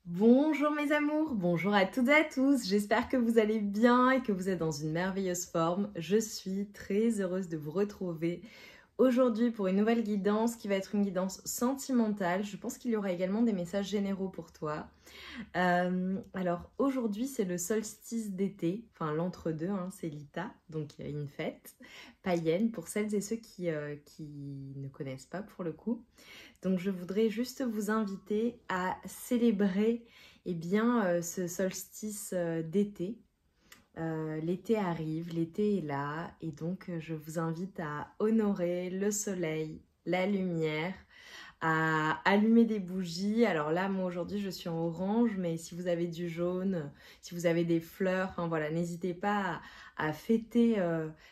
Bonjour mes amours, bonjour à toutes et à tous, j'espère que vous allez bien et que vous êtes dans une merveilleuse forme. Je suis très heureuse de vous retrouver aujourd'hui pour une nouvelle guidance qui va être une guidance sentimentale. Je pense qu'il y aura également des messages généraux pour toi. Alors aujourd'hui c'est le solstice d'été, enfin l'entre-deux, hein, c'est l'Ita, donc une fête païenne pour celles et ceux qui ne connaissent pas pour le coup. Donc je voudrais juste vous inviter à célébrer ce solstice d'été. L'été arrive, l'été est là et donc je vous invite à honorer le soleil, la lumière, à allumer des bougies. Alors là, moi aujourd'hui, je suis en orange, mais si vous avez du jaune, si vous avez des fleurs, enfin voilà, n'hésitez pas à fêter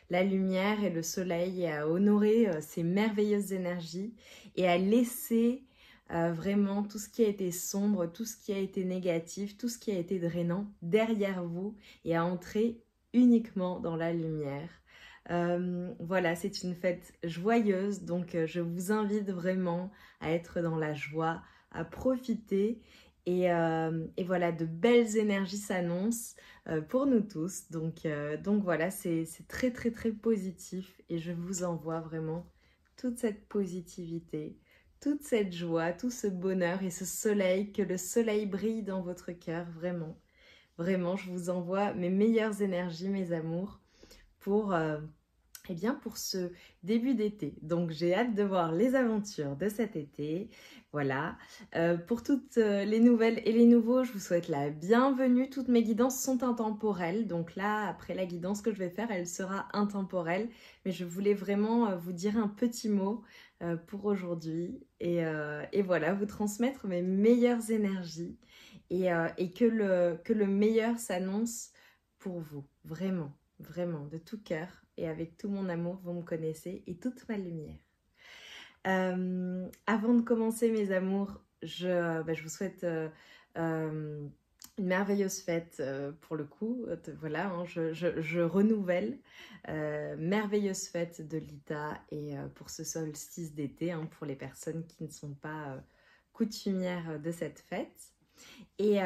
la lumière et le soleil et à honorer ces merveilleuses énergies et à laisser vraiment tout ce qui a été sombre, tout ce qui a été négatif, tout ce qui a été drainant derrière vous et à entrer uniquement dans la lumière. Voilà, c'est une fête joyeuse, donc je vous invite vraiment à être dans la joie, à profiter. Et voilà, de belles énergies s'annoncent pour nous tous. Donc voilà, c'est très très très positif et je vous envoie vraiment toute cette positivité, toute cette joie, tout ce bonheur et ce soleil, que le soleil brille dans votre cœur, vraiment. Vraiment, je vous envoie mes meilleures énergies, mes amours, pour pour ce début d'été. Donc j'ai hâte de voir les aventures de cet été. Voilà. Pour toutes les nouvelles et les nouveaux, je vous souhaite la bienvenue. Toutes mes guidances sont intemporelles. Donc là, après la guidance que je vais faire, elle sera intemporelle. Mais je voulais vraiment vous dire un petit mot pour aujourd'hui. Et voilà, vous transmettre mes meilleures énergies. Et que le meilleur s'annonce pour vous. Vraiment, vraiment, de tout cœur. Et avec tout mon amour, vous me connaissez, et toute ma lumière. Avant de commencer mes amours, je vous souhaite une merveilleuse fête pour le coup. Voilà, hein, je renouvelle. Merveilleuse fête de l'Ita et pour ce solstice d'été, hein, pour les personnes qui ne sont pas coutumières de cette fête. Et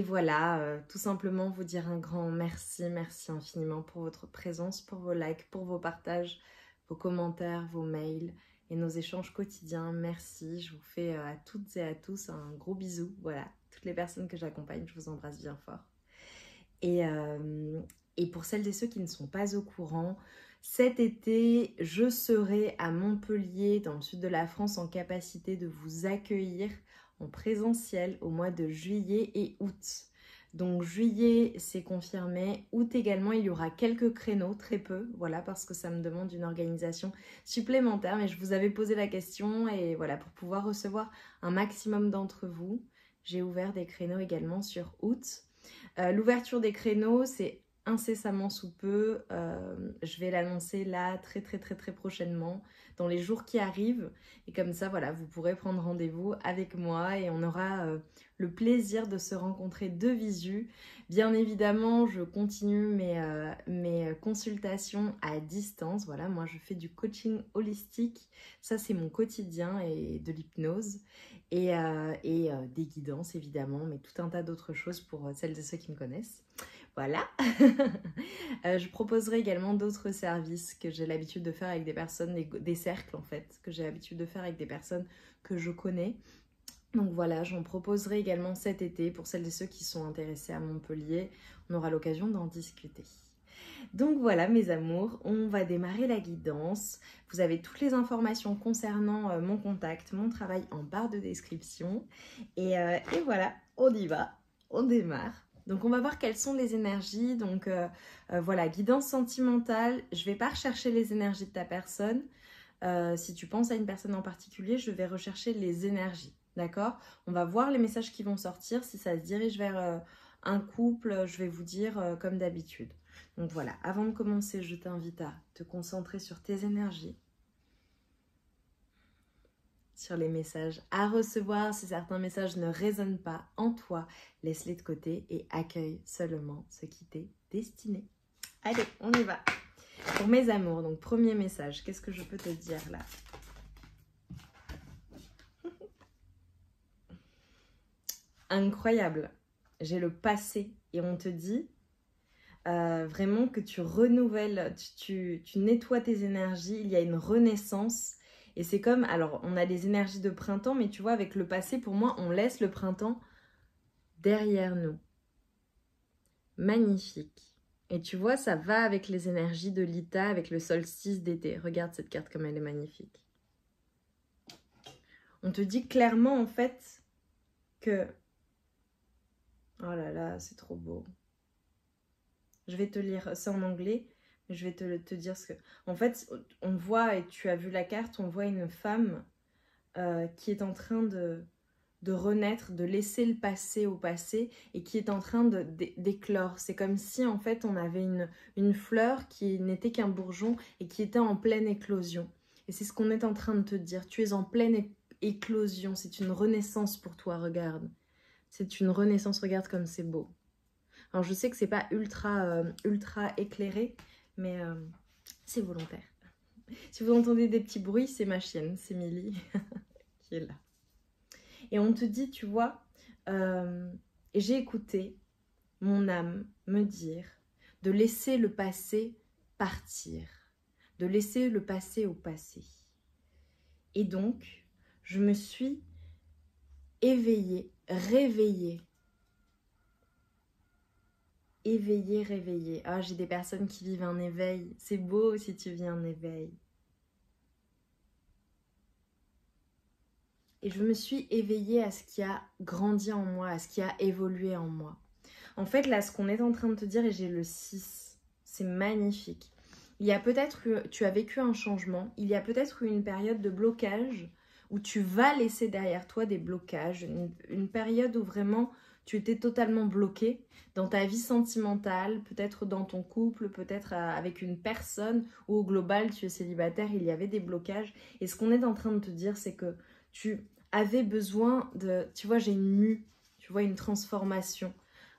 voilà, tout simplement vous dire un grand merci, merci infiniment pour votre présence, pour vos likes, pour vos partages, vos commentaires, vos mails et nos échanges quotidiens. Merci, je vous fais à toutes et à tous un gros bisou. Voilà, toutes les personnes que j'accompagne, je vous embrasse bien fort. Et, euh, et pour celles et ceux qui ne sont pas au courant, cet été, je serai à Montpellier, dans le sud de la France, en capacité de vous accueillir en présentiel au mois de juillet et août. Donc juillet, c'est confirmé. Août également, il y aura quelques créneaux, très peu, voilà, parce que ça me demande une organisation supplémentaire. Mais je vous avais posé la question et voilà, pour pouvoir recevoir un maximum d'entre vous, j'ai ouvert des créneaux également sur août. L'ouverture des créneaux, c'est incessamment sous peu. Je vais l'annoncer là très très très très prochainement, dans les jours qui arrivent. Et comme ça, voilà, vous pourrez prendre rendez-vous avec moi et on aura le plaisir de se rencontrer de visu. Bien évidemment, je continue mes consultations à distance. Voilà, moi je fais du coaching holistique. Ça, c'est mon quotidien et de l'hypnose. Et des guidances évidemment, mais tout un tas d'autres choses pour celles et ceux qui me connaissent. Voilà. Je proposerai également d'autres services que j'ai l'habitude de faire avec des personnes, des cercles en fait, que j'ai l'habitude de faire avec des personnes que je connais. Donc voilà, j'en proposerai également cet été pour celles et ceux qui sont intéressés à Montpellier. On aura l'occasion d'en discuter. Donc voilà mes amours, on va démarrer la guidance. Vous avez toutes les informations concernant mon contact, mon travail en barre de description. Et voilà, on y va, on démarre. Donc on va voir quelles sont les énergies. Donc voilà, guidance sentimentale. Je ne vais pas rechercher les énergies de ta personne. Si tu penses à une personne en particulier, je vais rechercher les énergies. D'accord? On va voir les messages qui vont sortir. Si ça se dirige vers un couple, je vais vous dire comme d'habitude. Donc voilà, avant de commencer, je t'invite à te concentrer sur tes énergies, sur les messages à recevoir. Si certains messages ne résonnent pas en toi, laisse-les de côté et accueille seulement ce qui t'est destiné. Allez, on y va. Pour mes amours, donc premier message, qu'est-ce que je peux te dire là? incroyable. J'ai le passé et on te dit vraiment que tu renouvelles, tu nettoies tes énergies, il y a une renaissance. Et c'est comme, alors on a les énergies de printemps, mais tu vois, avec le passé, pour moi, on laisse le printemps derrière nous. Magnifique. Et tu vois, ça va avec les énergies de Lita, avec le solstice d'été. Regarde cette carte comme elle est magnifique. On te dit clairement, en fait, que... Oh là là, c'est trop beau. Je vais te lire ça en anglais, mais je vais te dire ce que... En fait, on voit, et tu as vu la carte, on voit une femme qui est en train de renaître, de laisser le passé au passé et qui est en train d'éclore. C'est comme si en fait on avait une fleur qui n'était qu'un bourgeon et qui était en pleine éclosion. Et c'est ce qu'on est en train de te dire. Tu es en pleine éclosion. C'est une renaissance pour toi, regarde. C'est une renaissance, regarde comme c'est beau. Alors je sais que c'est pas ultra éclairé, mais c'est volontaire. Si vous entendez des petits bruits, c'est ma chienne, c'est Millie qui est là. Et on te dit, tu vois, j'ai écouté mon âme me dire de laisser le passé partir, de laisser le passé au passé. Et donc, je me suis éveillée, réveillée. Éveillée, réveillée. Ah, j'ai des personnes qui vivent un éveil. C'est beau si tu vis un éveil. Et je me suis éveillée à ce qui a grandi en moi, à ce qui a évolué en moi. En fait, là, ce qu'on est en train de te dire, et j'ai le 6, c'est magnifique. Il y a peut-être eu, tu as vécu un changement, il y a peut-être eu une période de blocage où tu vas laisser derrière toi des blocages, une période où vraiment tu étais totalement bloqué dans ta vie sentimentale, peut-être dans ton couple, peut-être avec une personne, ou au global tu es célibataire, il y avait des blocages. Et ce qu'on est en train de te dire, c'est que tu avais besoin de, tu vois, j'ai une mue, tu vois, une transformation.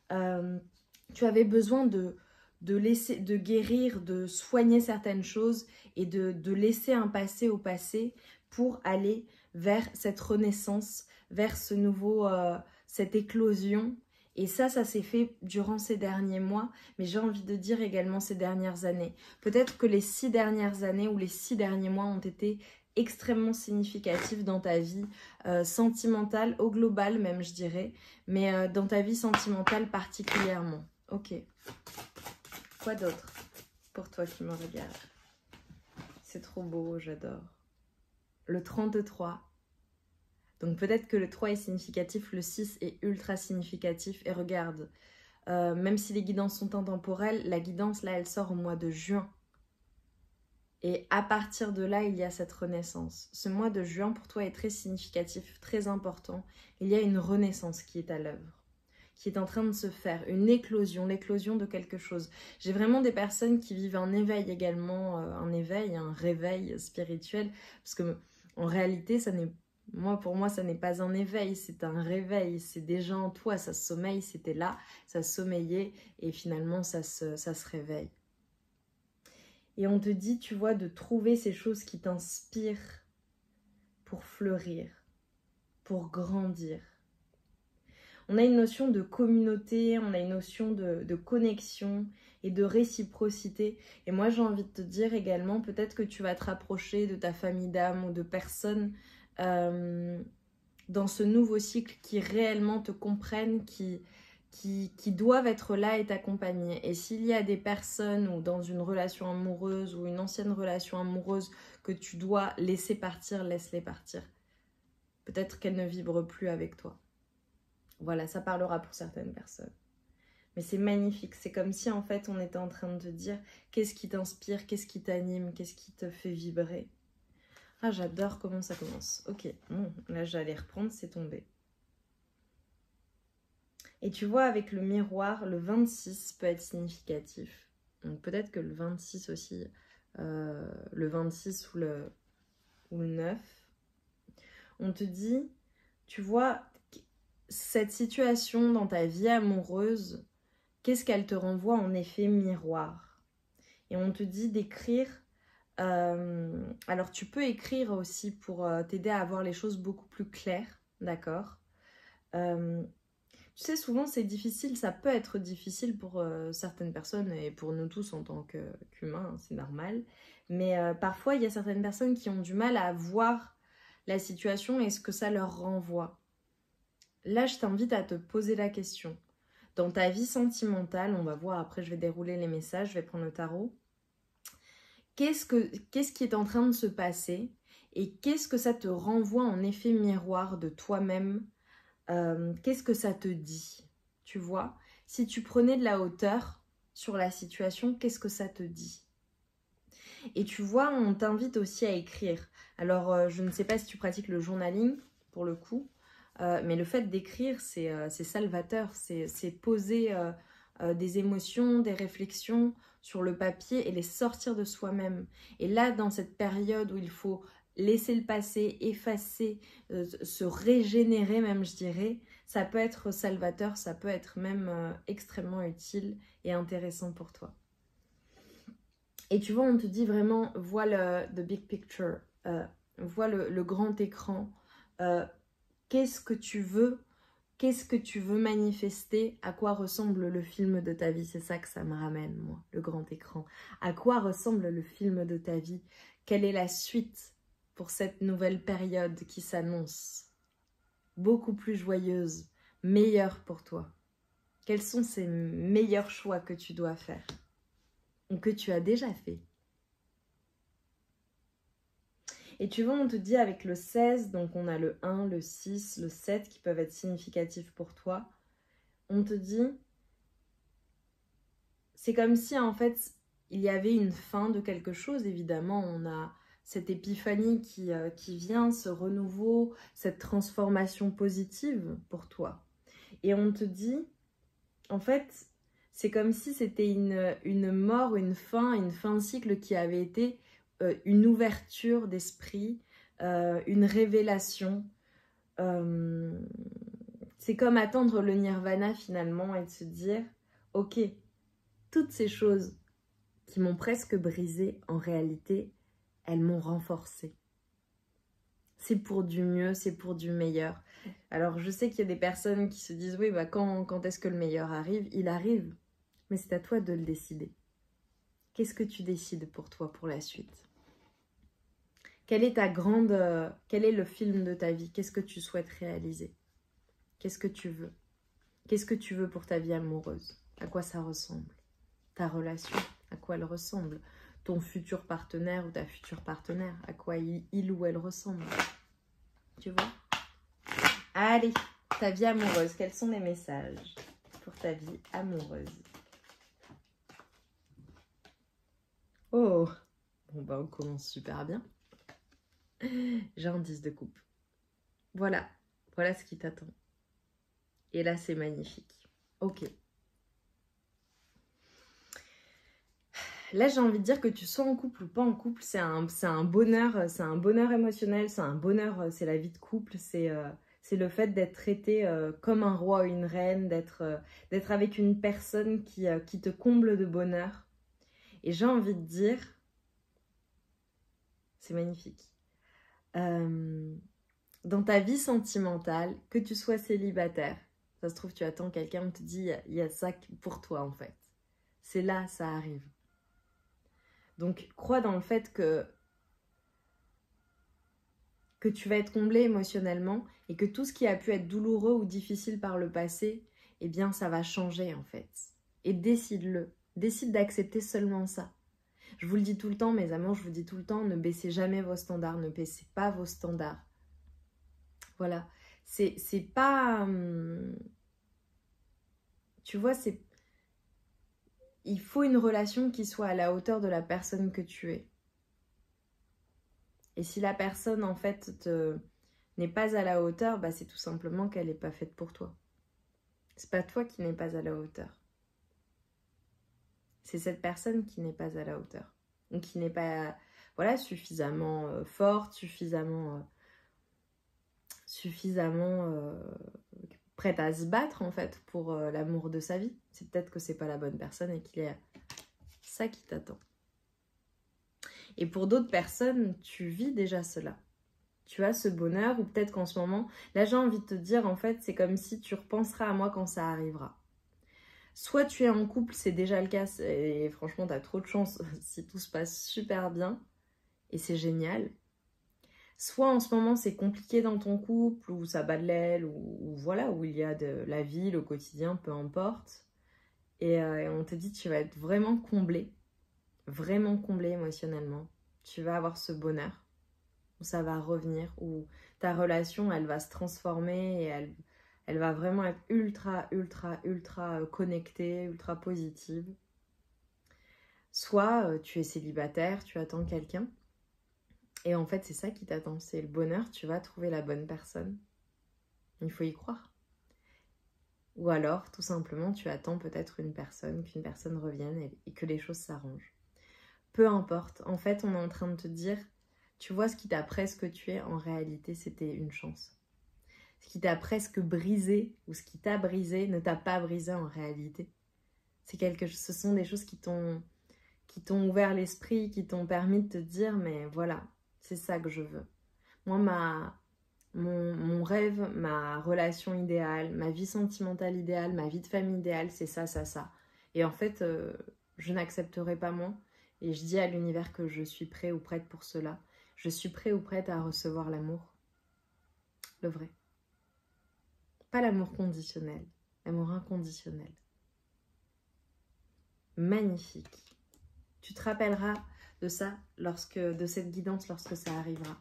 Tu avais besoin de laisser, de guérir, de soigner certaines choses et de laisser un passé au passé pour aller vers cette renaissance, vers ce nouveau, cette éclosion. Et ça s'est fait durant ces derniers mois, mais j'ai envie de dire également ces dernières années. Peut-être que les 6 dernières années ou les 6 derniers mois ont été extrêmement significatifs dans ta vie sentimentale, au global même je dirais, mais dans ta vie sentimentale particulièrement. Ok. Quoi d'autre pour toi qui me regarde? C'est trop beau, j'adore. Le 33. Donc peut-être que le 3 est significatif, le 6 est ultra significatif. Et regarde, même si les guidances sont intemporelles, la guidance là elle sort au mois de juin. Et à partir de là, il y a cette renaissance. Ce mois de juin, pour toi, est très significatif, très important. Il y a une renaissance qui est à l'œuvre, qui est en train de se faire, une éclosion, l'éclosion de quelque chose. J'ai vraiment des personnes qui vivent un éveil également, un éveil, un réveil spirituel, parce que en réalité, ça n'est, pour moi, ça n'est pas un éveil, c'est un réveil. C'est déjà en toi, ça sommeille, c'était là, ça sommeillait, et finalement, ça se réveille. Et on te dit, tu vois, de trouver ces choses qui t'inspirent pour fleurir, pour grandir. On a une notion de communauté, on a une notion de connexion et de réciprocité. Et moi, j'ai envie de te dire également, peut-être que tu vas te rapprocher de ta famille d'âme ou de personnes dans ce nouveau cycle qui réellement te comprennent, qui doivent être là et t'accompagner. Et s'il y a des personnes ou dans une relation amoureuse ou une ancienne relation amoureuse que tu dois laisser partir, laisse-les partir. Peut-être qu'elles ne vibrent plus avec toi. Voilà, ça parlera pour certaines personnes. Mais c'est magnifique, c'est comme si en fait on était en train de te dire qu'est-ce qui t'inspire, qu'est-ce qui t'anime, qu'est-ce qui te fait vibrer. Ah, j'adore comment ça commence. Ok, bon, là j'allais reprendre, c'est tombé. Et tu vois, avec le miroir, le 26 peut être significatif. Donc peut-être que le 26 aussi, le 26 ou le 9. On te dit, tu vois, cette situation dans ta vie amoureuse, qu'est-ce qu'elle te renvoie en effet miroir? Et on te dit d'écrire, alors tu peux écrire aussi pour t'aider à avoir les choses beaucoup plus claires, d'accord? Tu sais, souvent c'est difficile, ça peut être difficile pour certaines personnes et pour nous tous en tant qu'humains, c'est normal. Mais parfois, il y a certaines personnes qui ont du mal à voir la situation et ce que ça leur renvoie. Là, je t'invite à te poser la question. Dans ta vie sentimentale, on va voir, après je vais dérouler les messages, je vais prendre le tarot. Qu'est-ce qui est en train de se passer et qu'est-ce que ça te renvoie en effet miroir de toi-même? Qu'est-ce que ça te dit? Tu vois? Si tu prenais de la hauteur sur la situation, qu'est-ce que ça te dit? Et tu vois, on t'invite aussi à écrire. Alors, je ne sais pas si tu pratiques le journaling, pour le coup, mais le fait d'écrire, c'est salvateur. C'est poser des émotions, des réflexions sur le papier et les sortir de soi-même. Et là, dans cette période où il faut laisser le passé, effacer, se régénérer même, je dirais, ça peut être salvateur, ça peut être même extrêmement utile et intéressant pour toi. Et tu vois, on te dit vraiment, vois the big picture, vois le grand écran, qu'est-ce que tu veux manifester, à quoi ressemble le film de ta vie? C'est ça que ça me ramène, moi, le grand écran. À quoi ressemble le film de ta vie? Quelle est la suite pour cette nouvelle période qui s'annonce? Beaucoup plus joyeuse, meilleure pour toi. Quels sont ces meilleurs choix que tu dois faire? Ou que tu as déjà fait. Et tu vois, on te dit avec le 16, donc on a le 1, le 6, le 7 qui peuvent être significatifs pour toi. On te dit, c'est comme si en fait, il y avait une fin de quelque chose. Évidemment, on a cette épiphanie qui vient, ce renouveau, cette transformation positive pour toi. Et on te dit, en fait, c'est comme si c'était une mort, une fin de cycle qui avait été une ouverture d'esprit, une révélation. C'est comme attendre le nirvana finalement et de se dire, ok, toutes ces choses qui m'ont presque brisé, en réalité, elles m'ont renforcé. C'est pour du mieux, c'est pour du meilleur. Alors je sais qu'il y a des personnes qui se disent, oui, bah quand est-ce que le meilleur arrive? Il arrive. Mais c'est à toi de le décider. Qu'est-ce que tu décides pour toi, pour la suite? Quel est le film de ta vie? Qu'est-ce que tu souhaites réaliser? Qu'est-ce que tu veux? Qu'est-ce que tu veux pour ta vie amoureuse? À quoi ça ressemble? Ta relation, à quoi elle ressemble? Ton futur partenaire ou ta future partenaire, à quoi il ou elle ressemble? Tu vois? Allez, ta vie amoureuse, quels sont les messages pour ta vie amoureuse? Oh, bon bah on commence super bien. J'ai un 10 de coupe. Voilà ce qui t'attend. Et là, c'est magnifique. Ok. Là, j'ai envie de dire que tu sois en couple ou pas en couple, c'est un bonheur émotionnel, c'est un bonheur, c'est la vie de couple, c'est le fait d'être traité comme un roi ou une reine, d'être avec une personne qui te comble de bonheur. Et j'ai envie de dire, c'est magnifique. Dans ta vie sentimentale, que tu sois célibataire, ça se trouve, tu attends quelqu'un, on te dit, il y a ça pour toi en fait. C'est là, ça arrive. Donc, crois dans le fait que tu vas être comblé émotionnellement et que tout ce qui a pu être douloureux ou difficile par le passé, eh bien, ça va changer en fait. Et décide-le. Décide d'accepter seulement ça. Je vous le dis tout le temps, mes amours, je vous dis tout le temps, ne baissez jamais vos standards, ne baissez pas vos standards. Voilà. C'est pas... tu vois, il faut une relation qui soit à la hauteur de la personne que tu es. Et si la personne, en fait, n'est pas à la hauteur, bah, c'est tout simplement qu'elle n'est pas faite pour toi. C'est pas toi qui n'es pas à la hauteur. C'est cette personne qui n'est pas à la hauteur. Ou qui n'est pas, voilà, suffisamment forte, suffisamment prête à se battre, en fait, pour l'amour de sa vie. C'est peut-être que c'est pas la bonne personne et qu'il y a ça qui t'attend. Et pour d'autres personnes, tu vis déjà cela. Tu as ce bonheur, ou peut-être qu'en ce moment, là j'ai envie de te dire, en fait, c'est comme si tu repenseras à moi quand ça arrivera. Soit tu es en couple, c'est déjà le cas, et franchement, tu as trop de chance si tout se passe super bien, et c'est génial. Soit en ce moment, c'est compliqué dans ton couple, ou ça bat de l'aile, ou voilà, où il y a de la vie, le quotidien, peu importe. Et on te dit, tu vas être vraiment comblé émotionnellement. Tu vas avoir ce bonheur, où ça va revenir, où ta relation, elle va se transformer, et elle va vraiment être ultra connectée, ultra positive. Soit tu es célibataire, tu attends quelqu'un, et en fait c'est ça qui t'attend, c'est le bonheur, tu vas trouver la bonne personne. Il faut y croire. Ou alors, tout simplement, tu attends peut-être une personne, qu'une personne revienne et que les choses s'arrangent. Peu importe, en fait, on est en train de te dire, tu vois, ce qui t'a presque tué, en réalité, c'était une chance. Ce qui t'a presque brisé, ou ce qui t'a brisé, ne t'a pas brisé en réalité. Ce sont des choses qui t'ont ouvert l'esprit, qui t'ont permis de te dire, mais voilà, c'est ça que je veux. Moi, mon rêve, ma relation idéale, ma vie sentimentale idéale, ma vie de famille idéale, c'est ça, ça, ça. Et en fait, je n'accepterai pas moins. Et je dis à l'univers que je suis prêt ou prête pour cela. Je suis prêt ou prête à recevoir l'amour. Le vrai. Pas l'amour conditionnel. L'amour inconditionnel. Magnifique. Tu te rappelleras de ça, de cette guidance lorsque ça arrivera.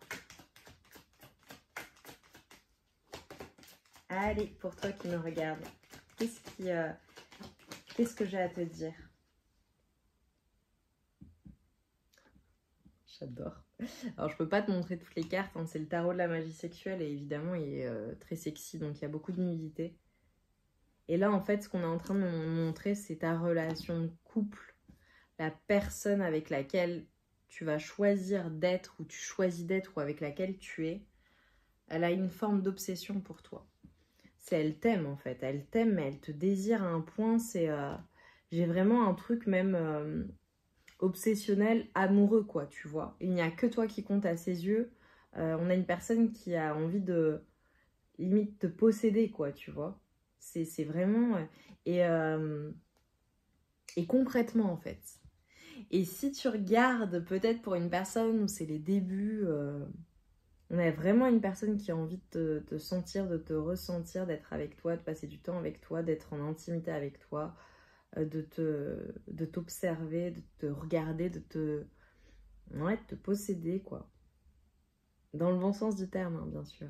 Allez, pour toi qui me regardes, qu'est-ce que j'ai à te dire? J'adore. Alors, je peux pas te montrer toutes les cartes, hein, c'est le tarot de la magie sexuelle et évidemment, il est très sexy, donc il y a beaucoup de nudité. Et là, en fait, ce qu'on est en train de me montrer, c'est ta relation de couple, la personne avec laquelle tu vas choisir d'être, ou tu choisis d'être, ou avec laquelle tu es. Elle a une forme d'obsession pour toi. Elle t'aime en fait, elle t'aime, mais elle te désire à un point, j'ai vraiment un truc même obsessionnel, amoureux quoi, tu vois. Il n'y a que toi qui compte à ses yeux. On a une personne qui a envie de limite te posséder quoi, tu vois. C'est vraiment... et concrètement en fait. Et si tu regardes peut-être pour une personne où c'est les débuts... on a vraiment une personne qui a envie de te sentir, de te ressentir, d'être avec toi, de passer du temps avec toi, d'être en intimité avec toi, de t'observer, de te regarder, ouais, de te posséder, quoi. Dans le bon sens du terme, hein, bien sûr.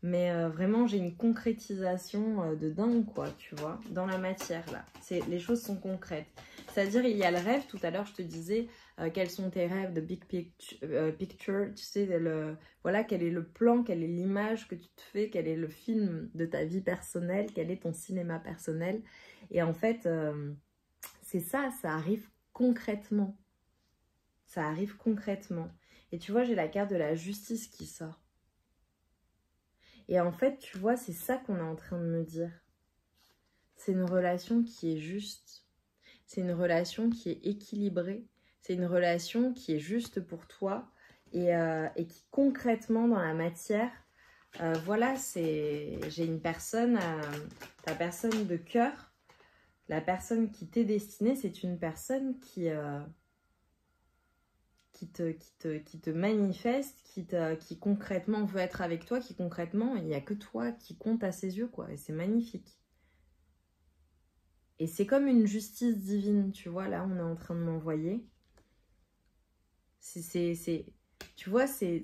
Mais vraiment, j'ai une concrétisation de dingue, quoi, tu vois, dans la matière, là. Les choses sont concrètes. C'est-à-dire, il y a le rêve, tout à l'heure, je te disais, quels sont tes rêves de big picture, tu sais, voilà, quel est le plan, quelle est l'image que tu te fais, quel est le film de ta vie personnelle, quel est ton cinéma personnel. Et en fait, c'est ça, ça arrive concrètement. Ça arrive concrètement. Et tu vois, j'ai la carte de la justice qui sort. Et en fait, tu vois, c'est ça qu'on est en train de me dire. C'est une relation qui est juste. C'est une relation qui est équilibrée. C'est une relation qui est juste pour toi et qui concrètement dans la matière, voilà, j'ai une personne, ta personne de cœur, la personne qui t'est destinée, c'est une personne qui te manifeste, qui concrètement veut être avec toi, qui concrètement, il n'y a que toi qui compte à ses yeux, quoi. Et c'est magnifique. Et c'est comme une justice divine, tu vois, là, on est en train de m'envoyer. Tu vois, c'est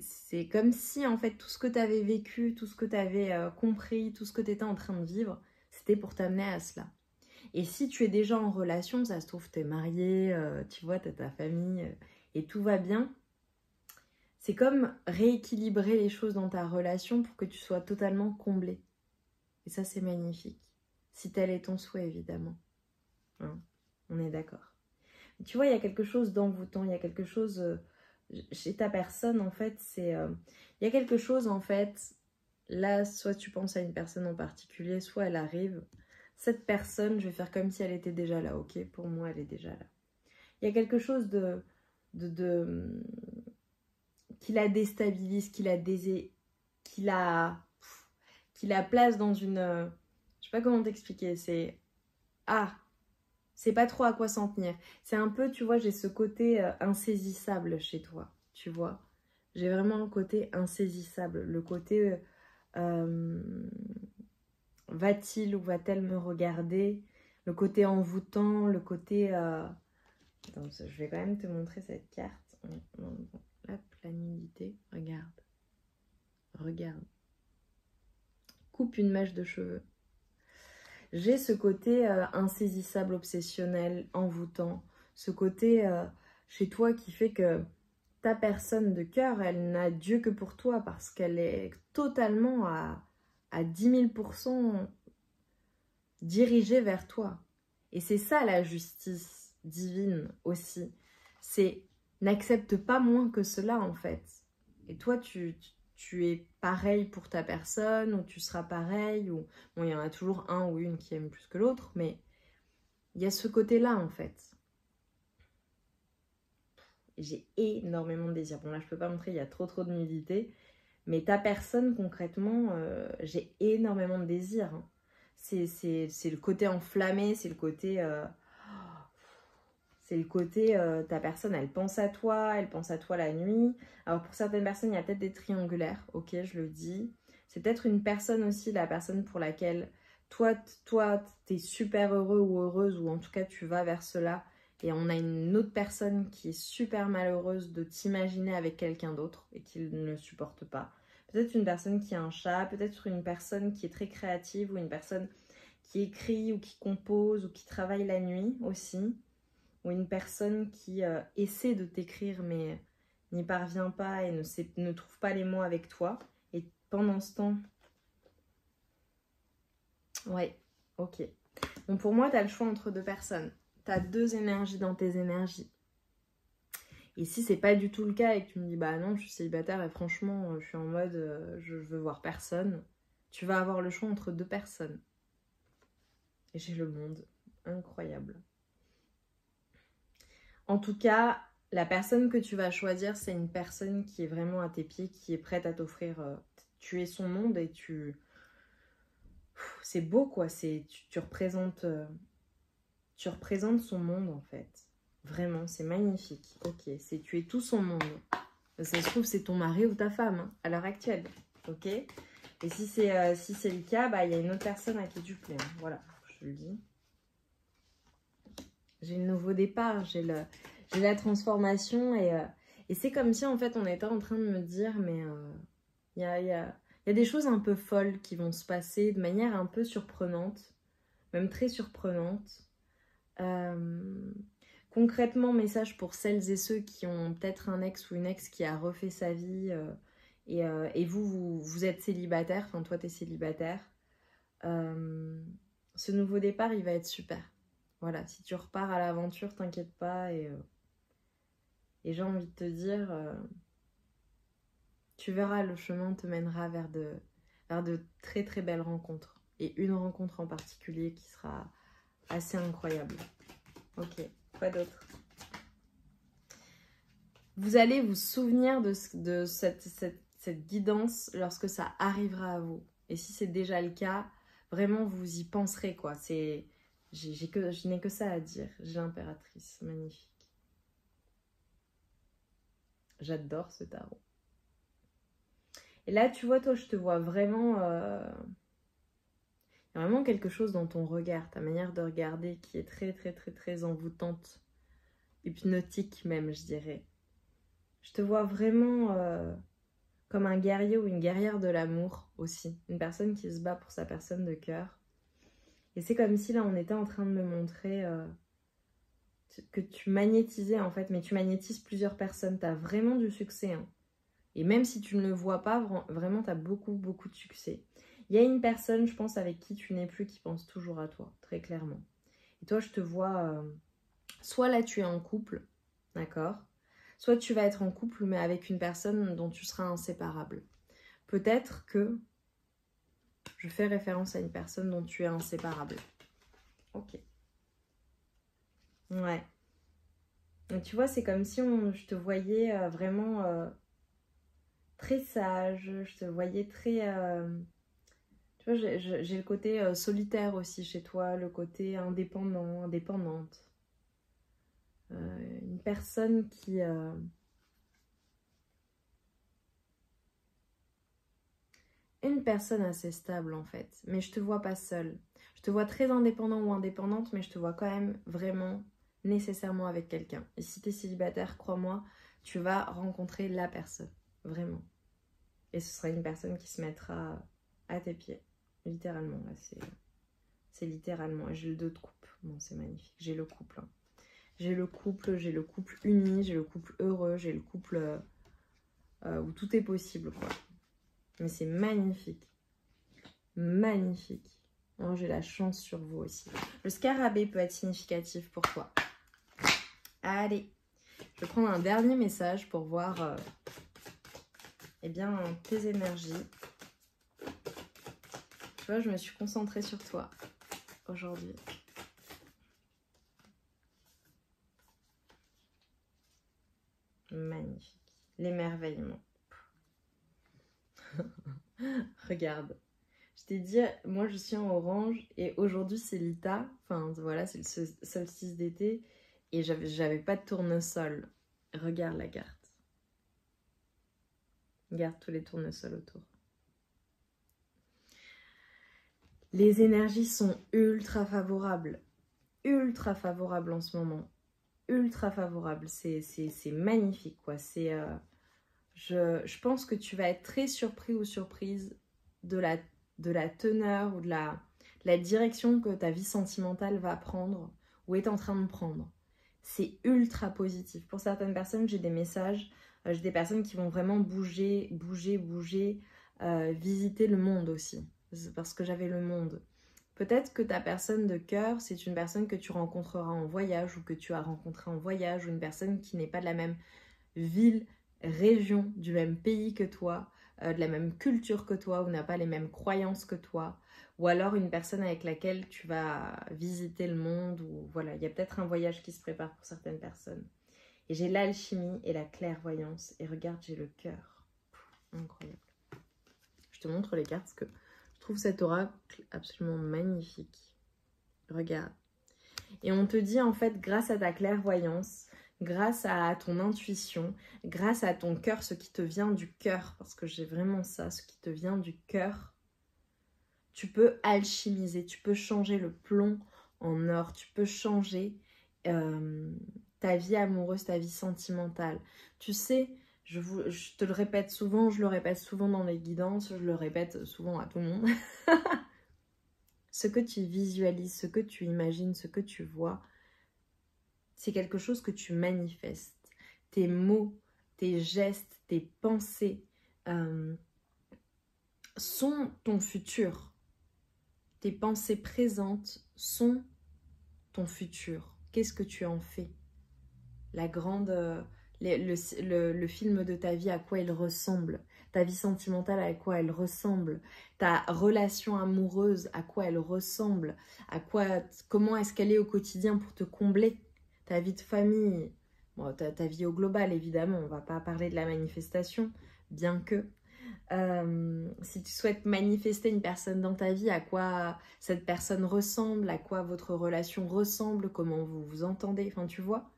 comme si, en fait, tout ce que tu avais vécu, tout ce que tu avais compris, tout ce que tu étais en train de vivre, c'était pour t'amener à cela. Et si tu es déjà en relation, ça se trouve, tu es marié, tu vois, tu as ta famille, et tout va bien, c'est comme rééquilibrer les choses dans ta relation pour que tu sois totalement comblé. Et ça, c'est magnifique. Si tel est ton souhait, évidemment. Hein, on est d'accord. Tu vois, il y a quelque chose d'envoûtant, il y a quelque chose chez ta personne, en fait, il y a quelque chose, en fait, là, soit tu penses à une personne en particulier, soit elle arrive. Cette personne, je vais faire comme si elle était déjà là, ok? Pour moi, elle est déjà là. Il y a quelque chose qui la déstabilise, qui la place dans une... je sais pas comment t'expliquer, c'est... Ah, c'est pas trop à quoi s'en tenir. C'est un peu, tu vois, j'ai ce côté insaisissable chez toi, tu vois. J'ai vraiment le côté insaisissable, le côté... va-t-il ou va-t-elle me regarder? Le côté envoûtant, le côté... Attends, je vais quand même te montrer cette carte. Hop, la nudité. Regarde. Regarde. Coupe une mèche de cheveux. J'ai ce côté insaisissable, obsessionnel, envoûtant. Ce côté chez toi qui fait que ta personne de cœur, elle n'a Dieu que pour toi parce qu'elle est totalement à 10 000% dirigée vers toi. Et c'est ça la justice divine aussi. C'est n'accepte pas moins que cela en fait. Et toi, tu es pareil pour ta personne, ou tu seras pareil, ou... Bon, il y en a toujours un ou une qui aime plus que l'autre, mais il y a ce côté-là en fait. J'ai énormément de désir. Bon là, je peux pas montrer, il y a trop de nudité. Mais ta personne, concrètement, j'ai énormément de désir. Hein. C'est le côté enflammé, c'est le côté... ta personne, elle pense à toi la nuit. Alors pour certaines personnes, il y a peut-être des triangulaires, ok, je le dis. C'est peut-être une personne aussi, la personne pour laquelle toi t'es super heureux ou heureuse, ou en tout cas tu vas vers cela. Et on a une autre personne qui est super malheureuse de t'imaginer avec quelqu'un d'autre et qu'il ne supporte pas. Peut-être une personne qui a un chat, peut-être une personne qui est très créative, ou une personne qui écrit ou qui compose ou qui travaille la nuit aussi. Ou une personne qui essaie de t'écrire mais n'y parvient pas et ne trouve pas les mots avec toi. Et pendant ce temps... Ouais, ok. Bon, pour moi, tu as le choix entre deux personnes. Tu as deux énergies dans tes énergies. Et si c'est pas du tout le cas et que tu me dis, bah non, je suis célibataire et franchement, je suis en mode, je veux voir personne, tu vas avoir le choix entre deux personnes. Et j'ai le monde. Incroyable. En tout cas, la personne que tu vas choisir, c'est une personne qui est vraiment à tes pieds, qui est prête à t'offrir... tu es son monde et tu... C'est beau, quoi. Tu représentes son monde, en fait. Vraiment, c'est magnifique. Ok, tu es tout son monde. Ça se trouve, c'est ton mari ou ta femme, hein, à l'heure actuelle. Ok. Et si c'est le cas, bah, y a une autre personne à qui tu plais. Hein. Voilà, je te le dis. J'ai le nouveau départ, j'ai la transformation et c'est comme si en fait on était en train de me dire mais il y a des choses un peu folles qui vont se passer de manière un peu surprenante, même très surprenante. Concrètement, message pour celles et ceux qui ont peut-être un ex ou une ex qui a refait sa vie et vous êtes célibataire, enfin toi t'es célibataire. Ce nouveau départ il va être super. Voilà, si tu repars à l'aventure, t'inquiète pas. Et j'ai envie de te dire, tu verras, le chemin te mènera vers de très très belles rencontres. Et une rencontre en particulier qui sera assez incroyable. Ok, quoi d'autre? Vous allez vous souvenir de cette guidance lorsque ça arrivera à vous. Et si c'est déjà le cas, vraiment vous y penserez, quoi. Je n'ai que ça à dire. J'ai l'impératrice, magnifique. J'adore ce tarot. Et là, tu vois, toi, je te vois vraiment... Il y a vraiment quelque chose dans ton regard, ta manière de regarder qui est très, très, très, très envoûtante. Hypnotique même, je dirais. Je te vois vraiment comme un guerrier ou une guerrière de l'amour aussi. Une personne qui se bat pour sa personne de cœur. Et c'est comme si là, on était en train de me montrer... que tu magnétisais en fait, mais tu magnétises plusieurs personnes, tu as vraiment du succès. Hein. Et même si tu ne le vois pas, vraiment tu as beaucoup, beaucoup de succès. Il y a une personne, je pense, avec qui tu n'es plus, qui pense toujours à toi, très clairement. Et toi, je te vois, soit là tu es en couple, d'accord? Soit tu vas être en couple, mais avec une personne dont tu seras inséparable. Peut-être que je fais référence à une personne dont tu es inséparable. Ok. Ouais. Donc, tu vois, c'est comme si je te voyais vraiment très sage, je te voyais très... tu vois, j'ai le côté solitaire aussi chez toi, le côté indépendant, indépendante. Une personne qui... une personne assez stable en fait, mais je te vois pas seule. Je te vois très indépendant ou indépendante, mais je te vois quand même vraiment nécessairement avec quelqu'un. Et si tu es célibataire, crois-moi, tu vas rencontrer la personne, vraiment. Et ce sera une personne qui se mettra à tes pieds, littéralement. Là, c'est littéralement. Et j'ai le 2 de coupe. Bon, c'est magnifique. J'ai le couple. Hein. J'ai le couple uni, j'ai le couple heureux, j'ai le couple où tout est possible, quoi. Mais c'est magnifique. Magnifique. Oh, j'ai la chance sur vous aussi. Le scarabée peut être significatif pour toi. Allez, je vais prendre un dernier message pour voir eh bien, tes énergies. Tu vois, je me suis concentrée sur toi aujourd'hui. Magnifique. L'émerveillement. Regarde. Je t'ai dit, moi je suis en orange et aujourd'hui c'est Lita. Enfin voilà, c'est le solstice d'été et j'avais pas de tournesol. Regarde la carte. Regarde tous les tournesols autour. Les énergies sont ultra favorables. Ultra favorables en ce moment. Ultra favorables. C'est magnifique quoi. C'est... je pense que tu vas être très surpris ou surprise de la teneur ou de la direction que ta vie sentimentale va prendre ou est en train de prendre. C'est ultra positif. Pour certaines personnes, j'ai des messages, j'ai des personnes qui vont vraiment bouger, visiter le monde aussi. C'est parce que j'avais le monde. Peut-être que ta personne de cœur, c'est une personne que tu rencontreras en voyage ou que tu as rencontré en voyage ou une personne qui n'est pas de la même ville, région, du même pays que toi, de la même culture que toi, ou n'a pas les mêmes croyances que toi, ou alors une personne avec laquelle tu vas visiter le monde, ou voilà, il y a peut-être un voyage qui se prépare pour certaines personnes. Et j'ai l'alchimie et la clairvoyance, et regarde, j'ai le cœur. Incroyable. Je te montre les cartes parce que je trouve cet oracle absolument magnifique. Regarde. Et on te dit en fait, grâce à ta clairvoyance, grâce à ton intuition, grâce à ton cœur, ce qui te vient du cœur, parce que j'ai vraiment ça, ce qui te vient du cœur, tu peux alchimiser, tu peux changer le plomb en or, tu peux changer ta vie amoureuse, ta vie sentimentale. Tu sais, je te le répète souvent, je le répète souvent dans les guidances, je le répète souvent à tout le monde. Ce que tu visualises, ce que tu imagines, ce que tu vois, c'est quelque chose que tu manifestes. Tes mots, tes gestes, tes pensées sont ton futur. Tes pensées présentes sont ton futur. Qu'est-ce que tu en fais? La grande, le film de ta vie, à quoi il ressemble? Ta vie sentimentale, à quoi elle ressemble? Ta relation amoureuse, à quoi elle ressemble? Comment est-ce qu'elle est au quotidien pour te combler? Ta vie de famille, bon, ta vie au global évidemment, on ne va pas parler de la manifestation, bien que. Si tu souhaites manifester une personne dans ta vie, à quoi cette personne ressemble, à quoi votre relation ressemble, comment vous vous entendez, enfin tu vois,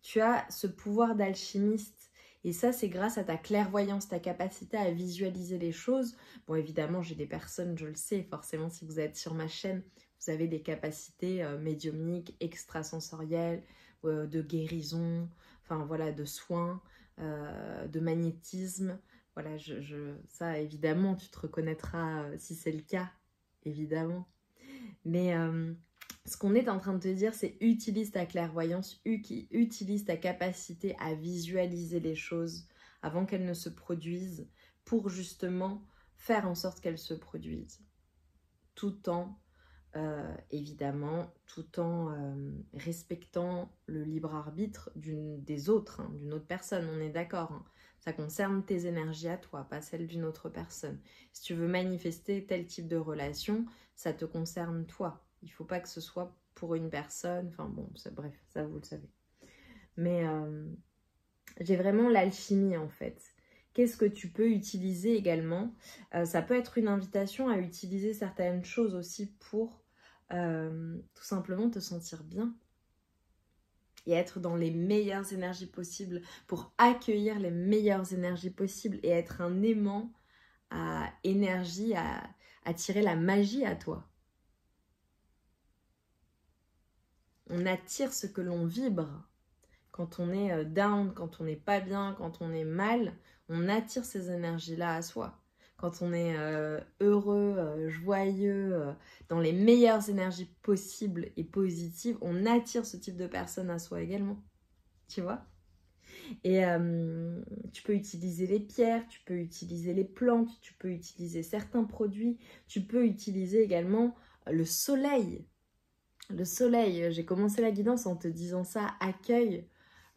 tu as ce pouvoir d'alchimiste. Et ça, c'est grâce à ta clairvoyance, ta capacité à visualiser les choses. Bon, évidemment, j'ai des personnes, je le sais, forcément, si vous êtes sur ma chaîne, vous avez des capacités médiumniques, extrasensorielles, de guérison, enfin voilà, de soins, de magnétisme. Voilà, ça, évidemment, tu te reconnaîtras si c'est le cas, évidemment. Mais ce qu'on est en train de te dire, c'est utilise ta clairvoyance, utilise ta capacité à visualiser les choses avant qu'elles ne se produisent pour justement faire en sorte qu'elles se produisent. Tout en, évidemment, tout en respectant le libre arbitre des autres, hein, d'une autre personne, on est d'accord. Hein. Ça concerne tes énergies à toi, pas celles d'une autre personne. Si tu veux manifester tel type de relation, ça te concerne toi. Il ne faut pas que ce soit pour une personne. Enfin bon, bref, ça vous le savez. Mais j'ai vraiment l'alchimie en fait. qu'est-ce que tu peux utiliser également? Ça peut être une invitation à utiliser certaines choses aussi pour tout simplement te sentir bien et être dans les meilleures énergies possibles pour accueillir les meilleures énergies possibles et être un aimant à énergie, à attirer la magie à toi. On attire ce que l'on vibre. Quand on est down, quand on n'est pas bien, quand on est mal, on attire ces énergies-là à soi. Quand on est heureux, joyeux, dans les meilleures énergies possibles et positives, on attire ce type de personnes à soi également. Tu vois? Et tu peux utiliser les pierres, tu peux utiliser les plantes, tu peux utiliser certains produits, tu peux utiliser également le soleil. Le soleil, j'ai commencé la guidance en te disant ça, accueille.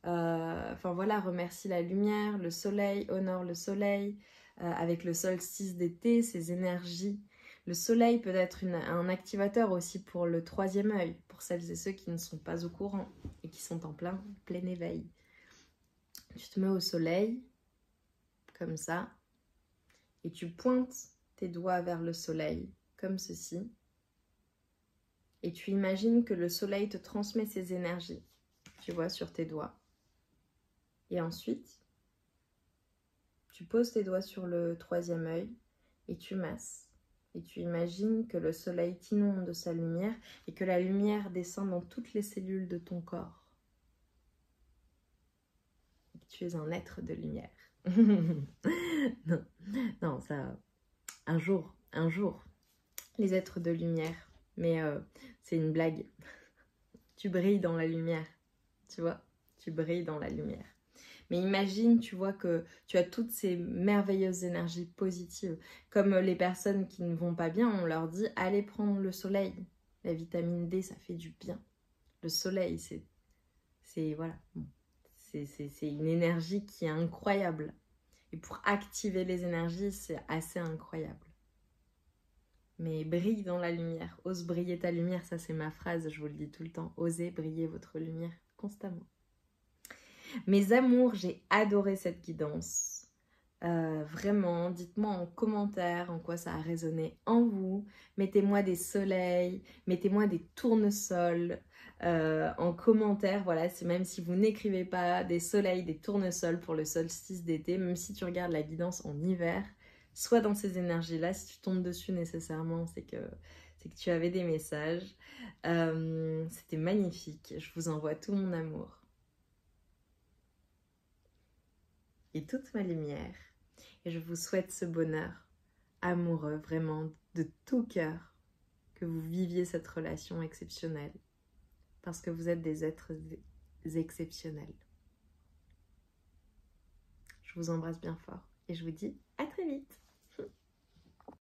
Enfin voilà, remercie la lumière, le soleil, honore le soleil, avec le solstice d'été, ses énergies. Le soleil peut être un activateur aussi pour le troisième œil, pour celles et ceux qui ne sont pas au courant et qui sont en plein éveil. Tu te mets au soleil, comme ça, et tu pointes tes doigts vers le soleil, comme ceci. Et tu imagines que le soleil te transmet ses énergies, tu vois, sur tes doigts. Et ensuite, tu poses tes doigts sur le troisième œil et tu masses. Et tu imagines que le soleil t'inonde de sa lumière et que la lumière descend dans toutes les cellules de ton corps. Et que tu es un être de lumière. Non, non, ça... Un jour, les êtres de lumière. Mais c'est une blague. Tu brilles dans la lumière, tu vois, tu brilles dans la lumière. Mais imagine, tu vois, que tu as toutes ces merveilleuses énergies positives. Comme les personnes qui ne vont pas bien, on leur dit, allez prendre le soleil. La vitamine D, ça fait du bien. Le soleil, c'est voilà, c'est une énergie qui est incroyable. Et pour activer les énergies, c'est assez incroyable. Mais brille dans la lumière, ose briller ta lumière, ça c'est ma phrase, je vous le dis tout le temps. Osez briller votre lumière constamment. Mes amours, j'ai adoré cette guidance. Vraiment, dites-moi en commentaire en quoi ça a résonné en vous. Mettez-moi des soleils, mettez-moi des tournesols en commentaire. Voilà, c'est même si vous n'écrivez pas des soleils, des tournesols pour le solstice d'été, même si tu regardes la guidance en hiver, soit dans ces énergies-là, si tu tombes dessus nécessairement, c'est que tu avais des messages. C'était magnifique, je vous envoie tout mon amour. Et toute ma lumière. Et je vous souhaite ce bonheur amoureux, vraiment de tout cœur, que vous viviez cette relation exceptionnelle, parce que vous êtes des êtres exceptionnels. Je vous embrasse bien fort et je vous dis à très vite.